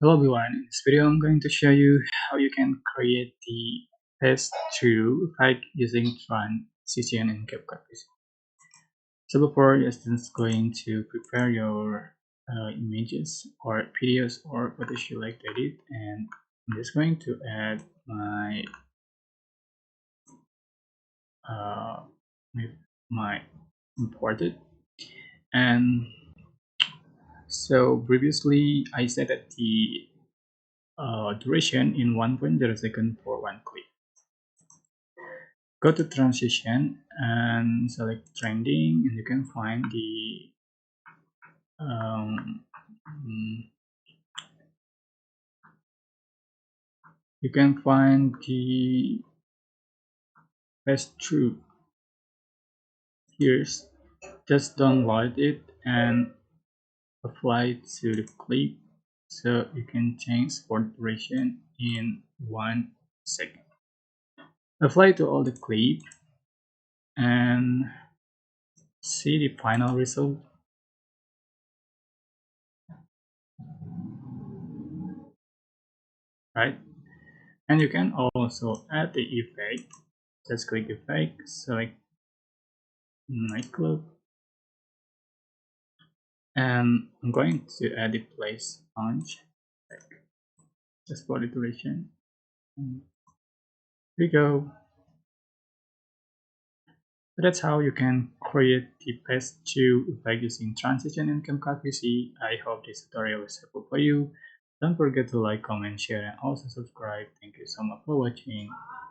Hello everyone, in this video I'm going to show you how you can create the pass-through effect using transition in CapCut PC. So before you're just going to prepare your images or videos or what you like to edit, and I'm just going to add my uh, my imported. And so previously I set that the duration in 1.0 second for one clip. Go to transition and select trending, and you can find the um, mm, you can find the pass through. Here's just download it and apply to the clip, so you can change for duration in 1 second. Apply to all the clip and see the final result. Right, and you can also add the effect. Just click effect, select nightclub, and I'm going to add the place punch just for the duration. Here we go. So that's how you can create the best two effect using transition in CapCut PC. I hope this tutorial is helpful for you. Don't forget to like, comment, share, and also subscribe. Thank you so much for watching.